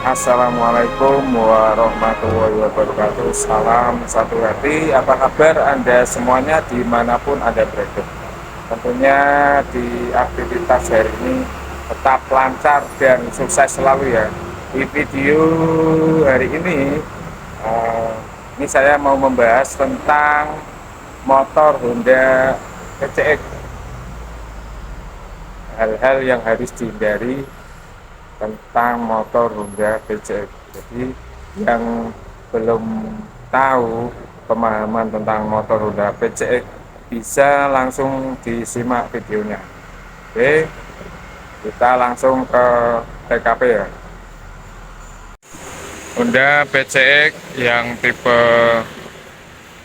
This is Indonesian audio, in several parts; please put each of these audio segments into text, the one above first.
Assalamualaikum warahmatullahi wabarakatuh. Salam satu hati. Apa kabar Anda semuanya dimanapun Anda berada? Tentunya di aktivitas hari ini tetap lancar dan sukses selalu ya. Di video hari eh, ini saya mau membahas tentang motor Honda PCX. Hal-hal yang harus dihindari tentang motor Honda PCX. Jadi yang belum tahu pemahaman tentang motor Honda PCX bisa langsung disimak videonya. Oke, kita langsung ke TKP ya. Honda PCX yang tipe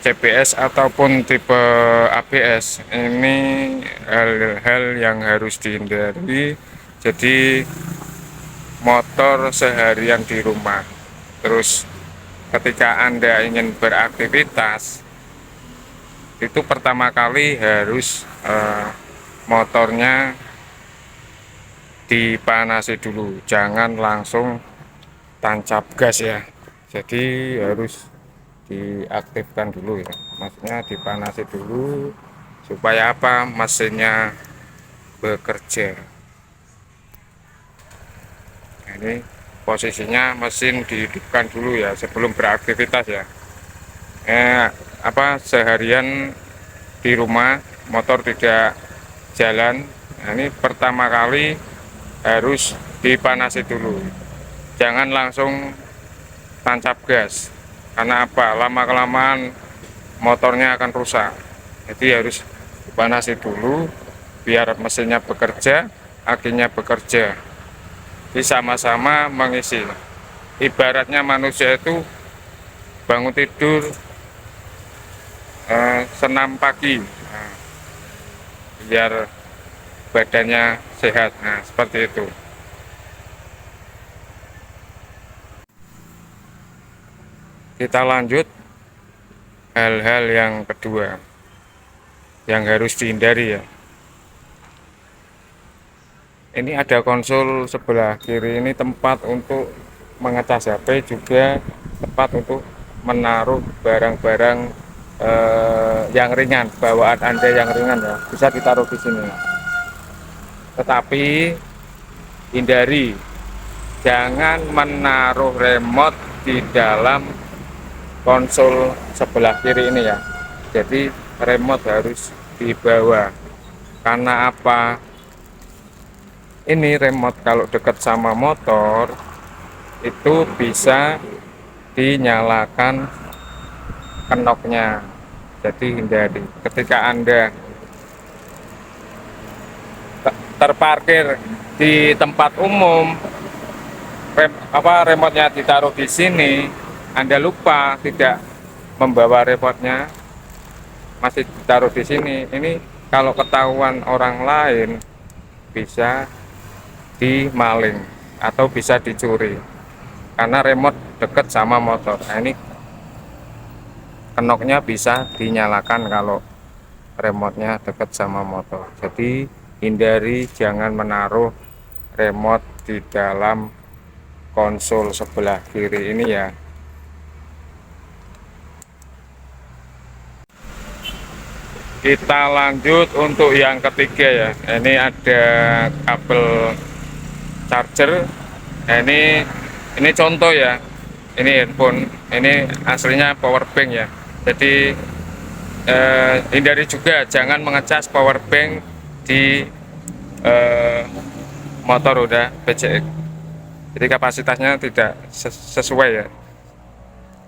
CBS ataupun tipe ABS ini hal-hal yang harus dihindari. Jadi motor seharian di rumah, terus ketika Anda ingin beraktivitas itu pertama kali harus motornya dipanasi dulu, jangan langsung tancap gas ya. Jadi harus diaktifkan dulu ya, maksudnya dipanasi dulu supaya apa, mesinnya bekerja. Ini posisinya mesin dihidupkan dulu ya sebelum beraktivitas ya. Seharian di rumah motor tidak jalan, nah, ini pertama kali harus dipanasi dulu, jangan langsung tancap gas. Karena apa, lama kelamaan motornya akan rusak. Jadi harus dipanasi dulu biar mesinnya bekerja, akinya bekerja, sama-sama mengisi. Ibaratnya manusia itu bangun tidur senam pagi, nah, biar badannya sehat. Nah, seperti itu. Kita lanjut hal-hal yang kedua yang harus dihindari ya. Ini ada konsol sebelah kiri, ini tempat untuk mengecas HP, juga tempat untuk menaruh barang-barang yang ringan, bawaan Anda yang ringan ya, bisa ditaruh di sini. Tetapi hindari, jangan menaruh remote di dalam konsol sebelah kiri ini ya. Jadi remote harus dibawa. Karena apa? Ini remote kalau dekat sama motor itu bisa dinyalakan kenoknya. Jadi hindari ketika Anda terparkir di tempat umum, remote-nya ditaruh di sini, Anda lupa tidak membawa remote-nya, masih ditaruh di sini. Ini kalau ketahuan orang lain bisa dimaling atau bisa dicuri karena remote dekat sama motor. Nah, ini kenoknya bisa dinyalakan kalau remote-nya dekat sama motor. Jadi hindari, jangan menaruh remote di dalam konsol sebelah kiri ini ya. Kita lanjut untuk yang ketiga ya. Ini ada kabel charger. Nah, ini contoh ya. Ini handphone, ini aslinya power bank ya. Jadi hindari juga, jangan mengecas power bank di motor Honda PCX. Jadi kapasitasnya tidak sesuai ya.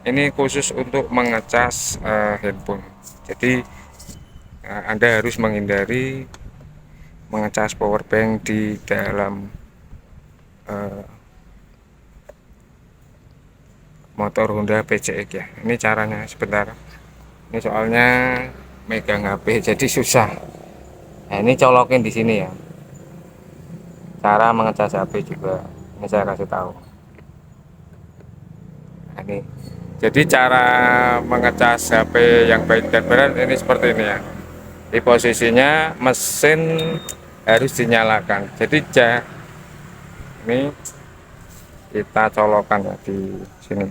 Ini khusus untuk mengecas handphone. Jadi Anda harus menghindari mengecas power bank di dalam motor Honda PCX ya. Ini caranya, sebentar. Ini soalnya megang HP jadi susah. Nah, ini colokin di sini ya. Cara mengecas HP juga ini saya kasih tahu. Nah, ini. Jadi cara mengecas HP yang baik dan benar ini seperti ini ya. Di posisinya mesin harus dinyalakan. Jadi ini kita colokan ya di sini.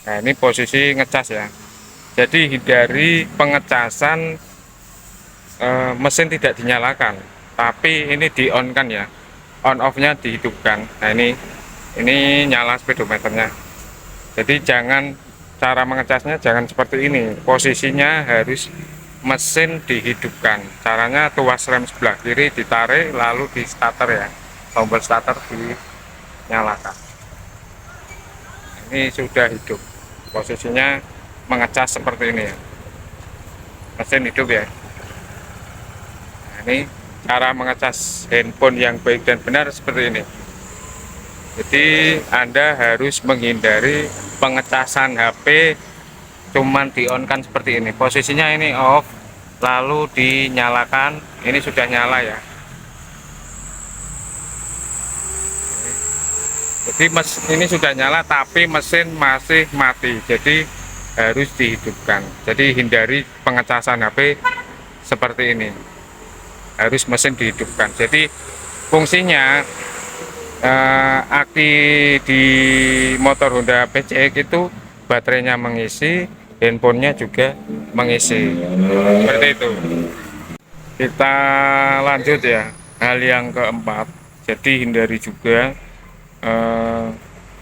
Nah, ini posisi ngecas ya. Jadi hindari pengecasan mesin tidak dinyalakan, tapi ini di on kan ya, on off nya dihidupkan. Nah ini nyala speedometernya. Jadi jangan, cara mengecasnya jangan seperti ini, posisinya harus mesin dihidupkan. Caranya tuas rem sebelah kiri ditarik, lalu di starter ya, tombol starter dinyalakan. Ini sudah hidup, posisinya mengecas seperti ini ya, mesin hidup ya. Nah, ini cara mengecas handphone yang baik dan benar seperti ini. Jadi Anda harus menghindari pengecasan HP cuman di on kan seperti ini, posisinya ini off lalu dinyalakan. Ini sudah nyala ya. Jadi ini sudah nyala tapi mesin masih mati, jadi harus dihidupkan. Jadi hindari pengecasan HP seperti ini, harus mesin dihidupkan. Jadi fungsinya aki di motor Honda PCX itu baterainya mengisi, handphonenya juga mengisi, seperti itu. Kita lanjut ya, hal yang keempat. Jadi hindari juga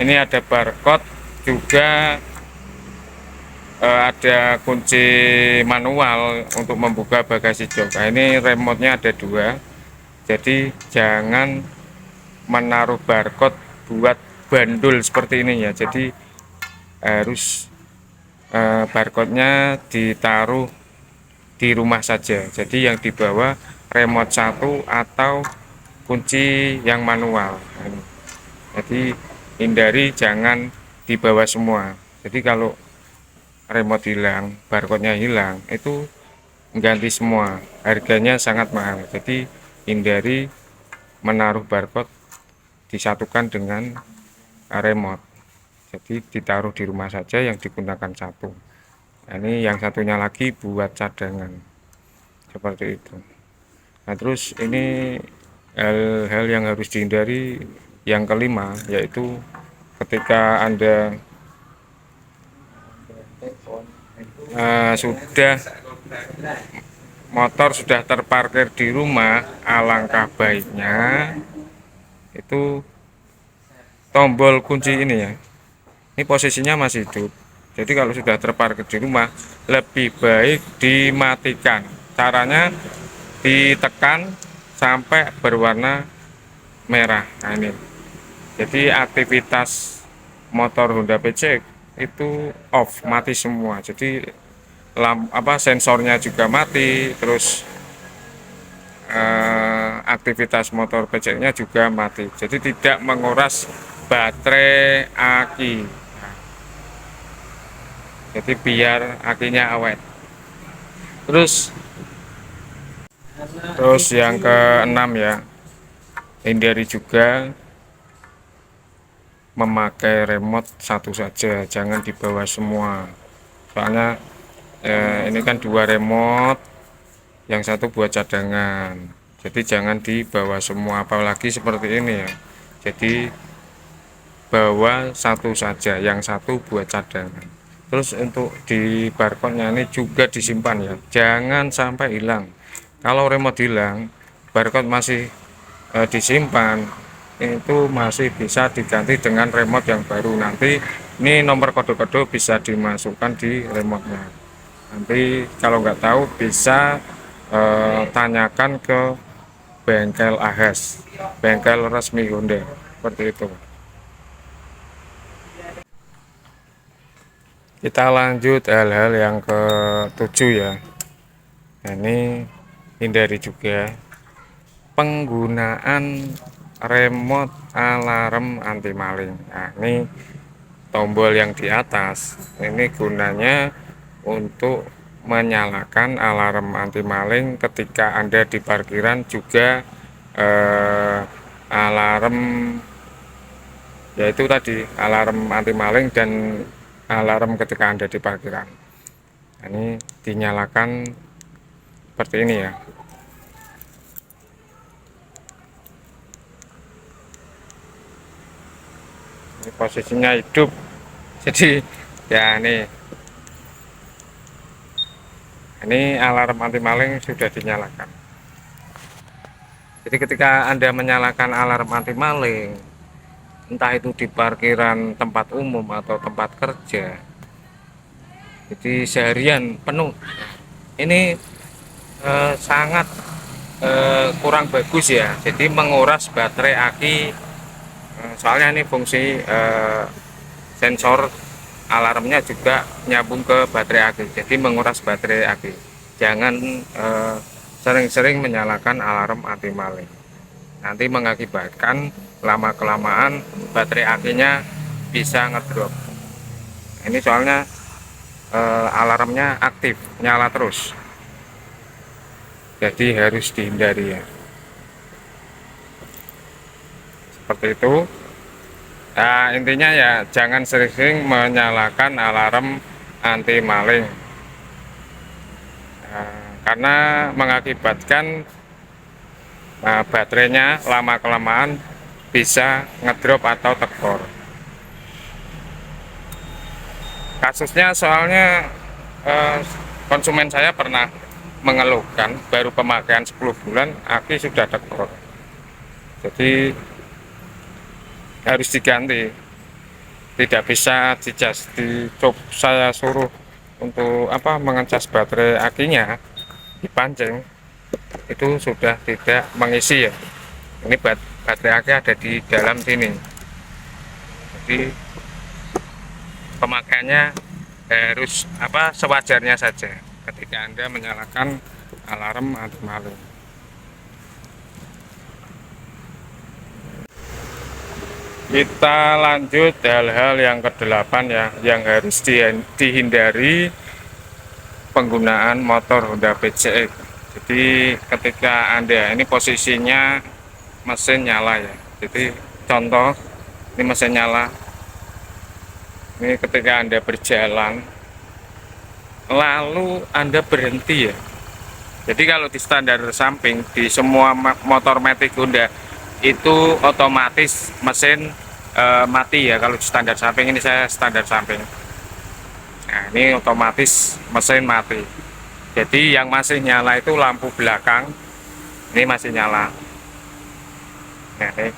ini ada barcode juga, ada kunci manual untuk membuka bagasi jok. Nah, ini remote-nya ada dua, jadi jangan menaruh barcode buat bandul seperti ini ya. Jadi harus barcode-nya ditaruh di rumah saja. Jadi yang dibawa remote satu atau kunci yang manual. Jadi hindari jangan dibawa semua. Jadi kalau remote hilang, barcode-nya hilang, itu ganti semua, harganya sangat mahal. Jadi hindari menaruh barcode disatukan dengan remote. Jadi ditaruh di rumah saja, yang digunakan satu. Nah, ini yang satunya lagi buat cadangan, seperti itu. Nah, terus ini hal-hal yang harus dihindari yang kelima, yaitu ketika Anda motor sudah terparkir di rumah, alangkah baiknya itu tombol kunci ini ya, ini posisinya masih hidup. Jadi kalau sudah terparkir di rumah, lebih baik dimatikan. Caranya ditekan sampai berwarna merah. Nah, ini jadi aktivitas motor Honda PCX itu off, mati semua. Jadi sensornya juga mati, terus aktivitas motor PCX-nya juga mati. Jadi tidak menguras baterai aki. Jadi biar akinya awet. Terus yang keenam ya, hindari juga memakai remote satu saja, jangan dibawa semua. Soalnya ini kan dua remote, yang satu buat cadangan. Jadi jangan dibawa semua, apalagi seperti ini ya. Jadi bawa satu saja, yang satu buat cadangan. Terus untuk di barcode-nya ini juga disimpan ya, jangan sampai hilang. Kalau remote hilang, barcode masih disimpan, itu masih bisa diganti dengan remote yang baru. Nanti ini nomor kode-kode bisa dimasukkan di remote-nya. Nanti kalau nggak tahu bisa tanyakan ke bengkel Ahas, bengkel resmi Honda, seperti itu. Kita lanjut hal-hal yang ke-7 ya. Nah, ini hindari juga penggunaan remote alarm anti maling. Nah, ini tombol yang di atas ini gunanya untuk menyalakan alarm anti maling ketika Anda di parkiran, juga alarm, yaitu tadi alarm anti maling dan alarm ketika Anda di parkiran. Nah, ini dinyalakan seperti ini ya. posisinya hidup. Jadi ya ini alarm anti maling sudah dinyalakan. Jadi ketika Anda menyalakan alarm anti maling, entah itu di parkiran tempat umum atau tempat kerja, jadi seharian penuh, ini sangat kurang bagus ya. Jadi menguras baterai aki. Soalnya ini fungsi sensor alarmnya juga nyambung ke baterai aki, jadi menguras baterai aki. Jangan sering-sering menyalakan alarm anti maling, nanti mengakibatkan lama kelamaan baterai akinya bisa ngedrop. Ini soalnya alarmnya aktif nyala terus, jadi harus dihindari ya, seperti itu. Nah, intinya ya jangan sering-sering menyalakan alarm anti maling, karena mengakibatkan baterainya lama kelamaan bisa ngedrop atau tekor. Kasusnya soalnya konsumen saya pernah mengeluhkan baru pemakaian 10 bulan aki sudah tekor, jadi harus diganti. Tidak bisa dicas, saya suruh untuk mengecas baterai akinya dipancing, itu sudah tidak mengisi ya. Ini baterai aki ada di dalam sini, jadi pemakaiannya harus sewajarnya saja ketika Anda menyalakan alarm anti maling. Kita lanjut hal-hal yang ke-8 ya, yang harus dihindari penggunaan motor Honda PCX. Jadi ketika Anda ini posisinya mesin nyala ya, jadi contoh ini mesin nyala, ini ketika Anda berjalan lalu Anda berhenti ya. Jadi kalau di standar samping di semua motor Matic Honda itu otomatis mesin mati ya. Kalau di standar samping, ini saya standar samping, nah ini otomatis mesin mati. Jadi yang masih nyala itu lampu belakang, ini masih nyala. Nah, ini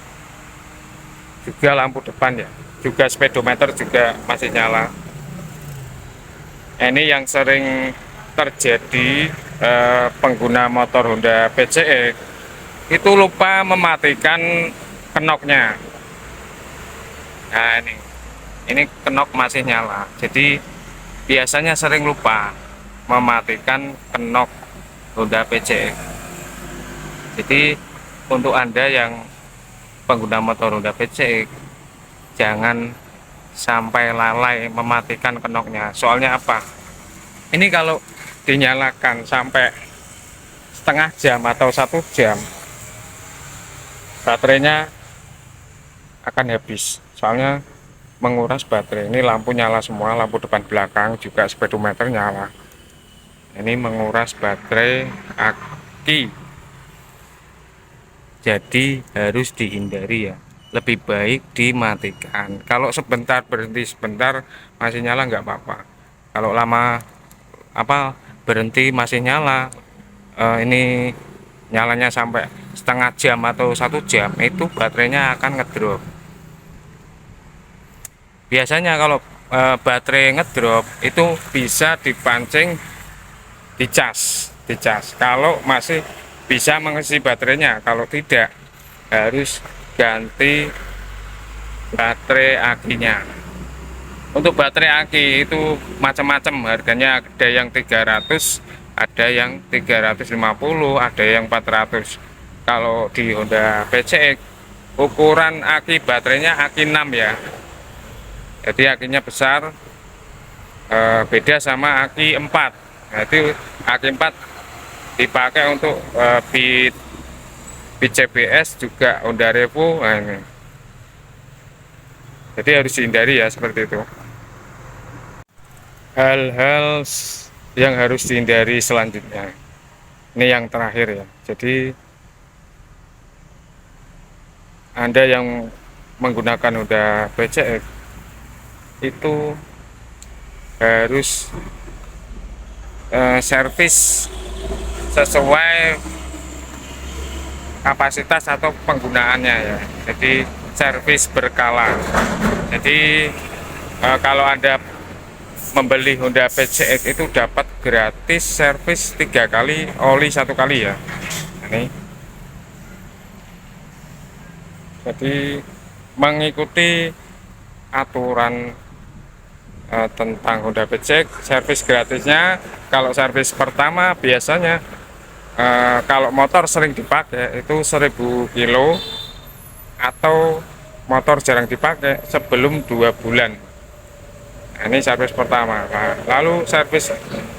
juga lampu depan ya, juga speedometer juga masih nyala. Ini yang sering terjadi pengguna motor Honda PCX itu lupa mematikan kenoknya. Nah ini kenok masih nyala, jadi biasanya sering lupa mematikan kenok Honda PCX. Jadi untuk Anda yang pengguna motor Honda PCX, jangan sampai lalai mematikan kenoknya. Soalnya apa? Ini kalau dinyalakan sampai setengah jam atau 1 jam, baterainya akan habis. Soalnya menguras baterai. Ini lampu nyala semua, lampu depan belakang juga speedometer nyala. Ini menguras baterai aki. Jadi harus dihindari ya. Lebih baik dimatikan. Kalau sebentar berhenti sebentar masih nyala nggak apa-apa. Kalau lama berhenti masih nyala, ini nyalanya sampai setengah jam atau 1 jam, itu baterainya akan ngedrop. Biasanya kalau baterai ngedrop itu bisa dipancing, dicas. Kalau masih bisa mengisi baterainya, kalau tidak harus ganti baterai akinya. Untuk baterai aki itu macam-macam harganya, ada yang 300, ada yang 350, ada yang 400. Kalau di Honda PCX ukuran aki baterainya aki 6 ya, jadi akinya besar, beda sama aki 4. Nah, itu aki 4 dipakai untuk beat CBS juga Honda Revo. Nah, ini jadi harus dihindari ya, seperti itu. Hal-hal yang harus dihindari selanjutnya, ini yang terakhir ya. Jadi Anda yang menggunakan Honda PCX itu harus servis sesuai kapasitas atau penggunaannya ya. Jadi servis berkala. Jadi kalau Anda membeli Honda PCX itu dapat gratis servis 3 kali, oli 1 kali ya. Ini. Jadi mengikuti aturan tentang Honda PCX, servis gratisnya kalau servis pertama biasanya kalau motor sering dipakai itu 1000 kilo atau motor jarang dipakai sebelum 2 bulan. Nah, ini servis pertama. Nah, lalu servis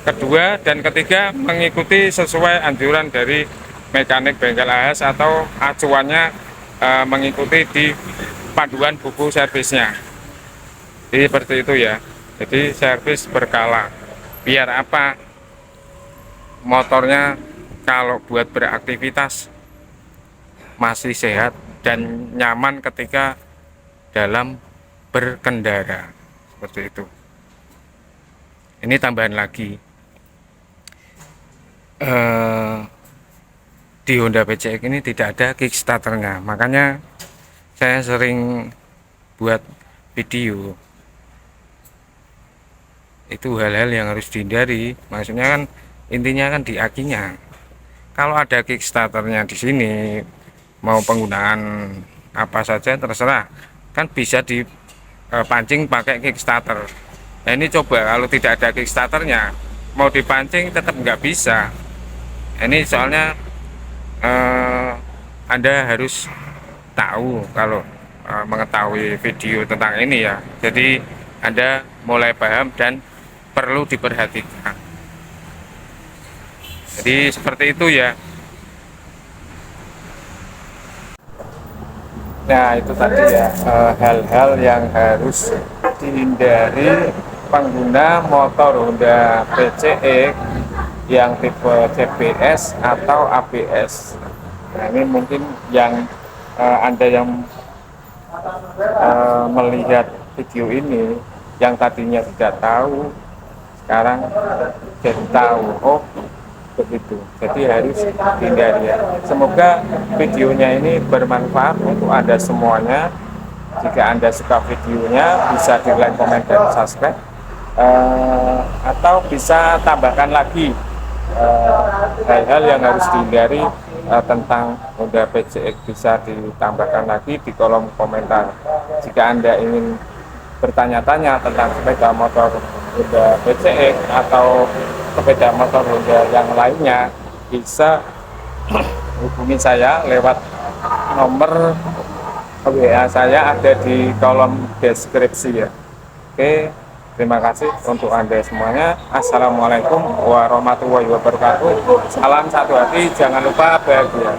kedua dan ketiga mengikuti sesuai anjuran dari mekanik bengkel AS atau acuannya mengikuti di panduan buku servisnya. Jadi seperti itu ya. Jadi servis berkala. Biar apa? Motornya kalau buat beraktivitas masih sehat dan nyaman ketika dalam berkendara. Seperti itu. Ini tambahan lagi. Di Honda PCX ini tidak ada kickstarternya. Makanya saya sering buat video. Itu hal-hal yang harus dihindari. Maksudnya kan intinya kan di akinya. Kalau ada kickstarternya di sini, mau penggunaan apa saja terserah, kan bisa dipancing pakai kickstarter. Nah ini coba kalau tidak ada kickstarternya, mau dipancing tetap nggak bisa. Ini soalnya Anda harus tahu kalau mengetahui video tentang ini ya. Jadi Anda mulai paham dan perlu diperhatikan. Jadi seperti itu ya. Nah itu tadi ya hal-hal yang harus dihindari pengguna motor Honda PCX yang tipe CBS atau ABS. Nah ini mungkin yang Anda yang melihat video ini yang tadinya tidak tahu sekarang jadi tahu. Oh begitu, jadi harus dihindari ya. Semoga videonya ini bermanfaat untuk Anda semuanya. Jika Anda suka videonya bisa di like, komen, dan subscribe, atau bisa tambahkan lagi hal-hal yang harus dihindari tentang Honda PCX, bisa ditambahkan lagi di kolom komentar. Jika Anda ingin bertanya-tanya tentang sepeda motor Honda PCX atau sepeda motor Honda yang lainnya, bisa hubungi saya lewat nomor WA saya ada di kolom deskripsi ya. Oke, terima kasih untuk Anda semuanya. Assalamualaikum warahmatullahi wabarakatuh. Salam satu hati, jangan lupa bahagia.